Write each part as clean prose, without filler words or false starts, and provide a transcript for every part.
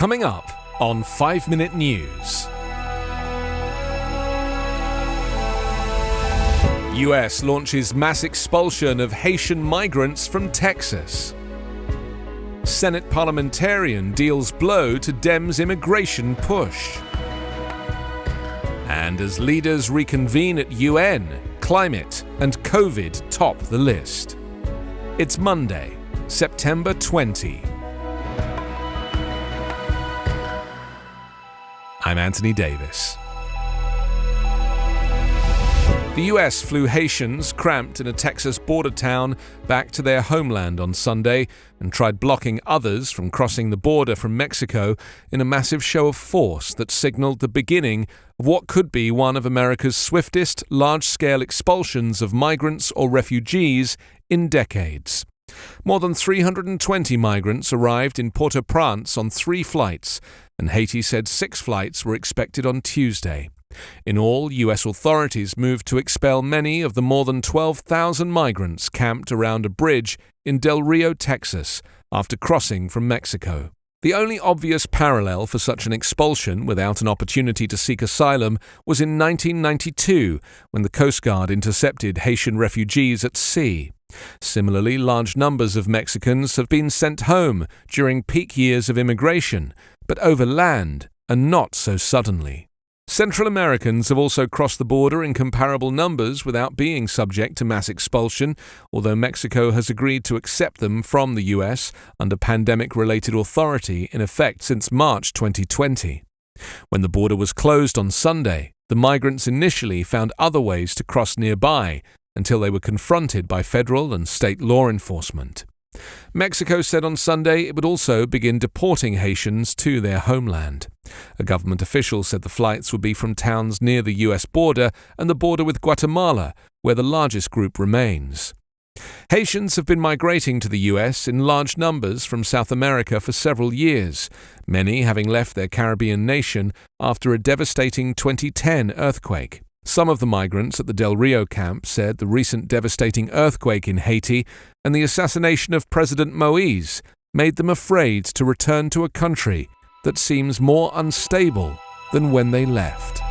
Coming up on 5 Minute News. US launches mass expulsion of Haitian migrants from Texas. Senate parliamentarian deals blow to Dems immigration push. And as leaders reconvene at UN, climate and COVID top the list. It's Monday, September 20. I'm Anthony Davis. The US flew Haitians cramped in a Texas border town back to their homeland on Sunday and tried blocking others from crossing the border from Mexico in a massive show of force that signaled the beginning of what could be one of America's swiftest large-scale expulsions of migrants or refugees in decades. More than 320 migrants arrived in Port-au-Prince on 3 flights, and Haiti said 6 flights were expected on Tuesday. In all, US authorities moved to expel many of the more than 12,000 migrants camped around a bridge in Del Rio, Texas, after crossing from Mexico. The only obvious parallel for such an expulsion without an opportunity to seek asylum was in 1992, when the Coast Guard intercepted Haitian refugees at sea. Similarly, large numbers of Mexicans have been sent home during peak years of immigration, but over land and not so suddenly. Central Americans have also crossed the border in comparable numbers without being subject to mass expulsion, although Mexico has agreed to accept them from the US under pandemic-related authority in effect since March 2020. When the border was closed on Sunday, the migrants initially found other ways to cross nearby until they were confronted by federal and state law enforcement. Mexico said on Sunday it would also begin deporting Haitians to their homeland. A government official said the flights would be from towns near the US border and the border with Guatemala, where the largest group remains. Haitians have been migrating to the US in large numbers from South America for several years, many having left their Caribbean nation after a devastating 2010 earthquake. Some of the migrants at the Del Rio camp said the recent devastating earthquake in Haiti and the assassination of President Moïse made them afraid to return to a country that seems more unstable than when they left.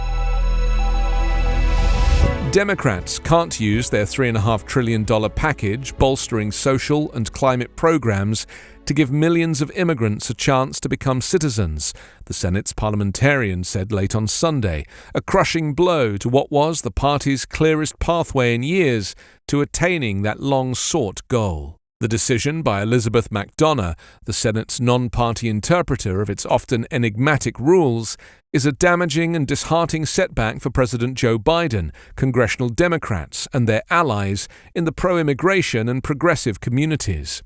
Democrats can't use their $3.5 trillion package bolstering social and climate programs to give millions of immigrants a chance to become citizens, the Senate's parliamentarian said late on Sunday, a crushing blow to what was the party's clearest pathway in years to attaining that long-sought goal. The decision by Elizabeth McDonough, the Senate's non-party interpreter of its often enigmatic rules, is a damaging and disheartening setback for President Joe Biden, congressional Democrats, and their allies in the pro-immigration and progressive communities.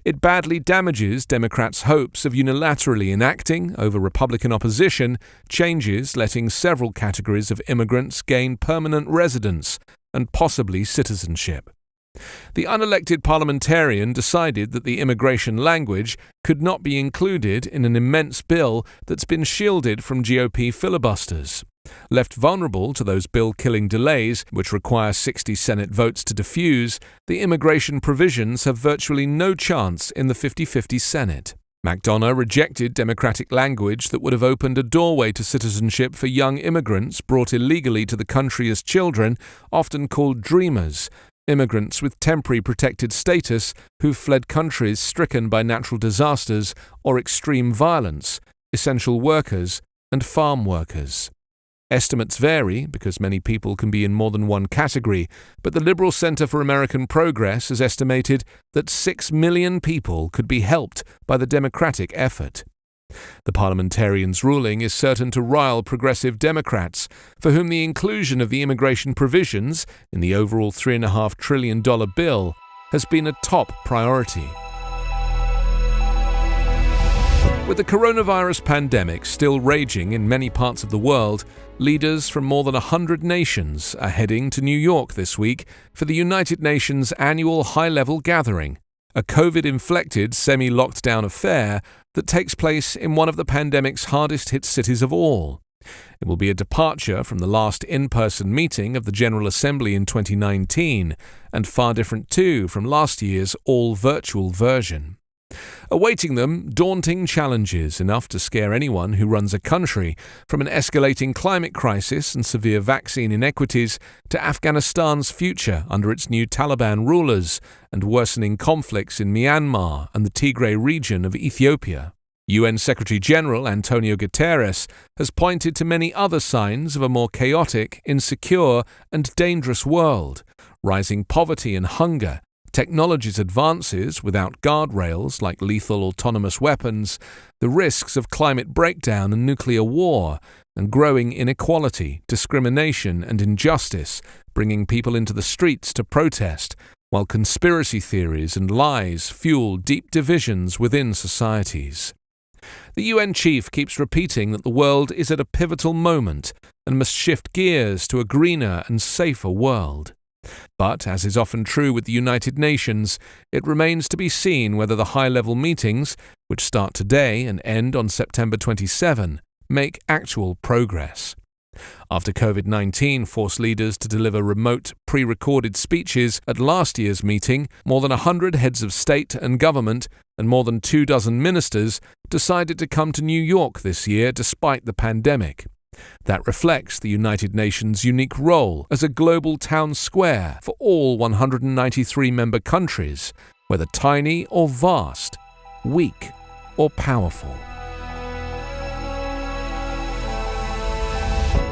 It badly damages Democrats' hopes of unilaterally enacting, over Republican opposition, changes letting several categories of immigrants gain permanent residence and possibly citizenship. The unelected parliamentarian decided that the immigration language could not be included in an immense bill that's been shielded from GOP filibusters. Left vulnerable to those bill-killing delays, which require 60 Senate votes to defuse, the immigration provisions have virtually no chance in the 50-50 Senate. McDonough rejected Democratic language that would have opened a doorway to citizenship for young immigrants brought illegally to the country as children, often called dreamers, immigrants with temporary protected status who've fled countries stricken by natural disasters or extreme violence, essential workers, and farm workers. Estimates vary because many people can be in more than one category, but the Liberal Center for American Progress has estimated that 6 million people could be helped by the Democratic effort. The parliamentarian's ruling is certain to rile progressive Democrats, for whom the inclusion of the immigration provisions in the overall $3.5 trillion bill has been a top priority. With the coronavirus pandemic still raging in many parts of the world, leaders from more than 100 nations are heading to New York this week for the United Nations annual high-level gathering, a COVID-inflected semi-locked-down affair that takes place in one of the pandemic's hardest-hit cities of all. It will be a departure from the last in-person meeting of the General Assembly in 2019, and far different too from last year's all-virtual version. Awaiting them, daunting challenges, enough to scare anyone who runs a country, from an escalating climate crisis and severe vaccine inequities to Afghanistan's future under its new Taliban rulers and worsening conflicts in Myanmar and the Tigray region of Ethiopia. UN Secretary-General Antonio Guterres has pointed to many other signs of a more chaotic, insecure and dangerous world: rising poverty and hunger, technology's advances without guardrails like lethal autonomous weapons, the risks of climate breakdown and nuclear war, and growing inequality, discrimination and injustice, bringing people into the streets to protest, while conspiracy theories and lies fuel deep divisions within societies. The UN chief keeps repeating that the world is at a pivotal moment and must shift gears to a greener and safer world. But, as is often true with the United Nations, it remains to be seen whether the high-level meetings, which start today and end on September 27, make actual progress. After COVID-19 forced leaders to deliver remote, pre-recorded speeches at last year's meeting, more than 100 heads of state and government and more than 24 ministers decided to come to New York this year despite the pandemic. That reflects the United Nations' unique role as a global town square for all 193 member countries, whether tiny or vast, weak or powerful.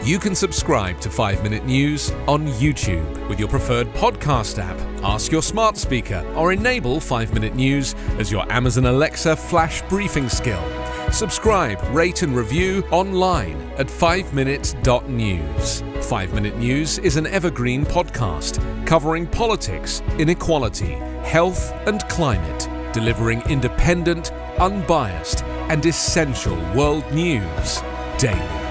You can subscribe to 5 Minute News on YouTube with your preferred podcast app. Ask your smart speaker or enable 5 Minute News as your Amazon Alexa flash briefing skill. Subscribe, rate and review online at 5minute.news. 5 Minute News is an Evergreen Podcast covering politics, inequality, health and climate, delivering independent, unbiased and essential world news daily.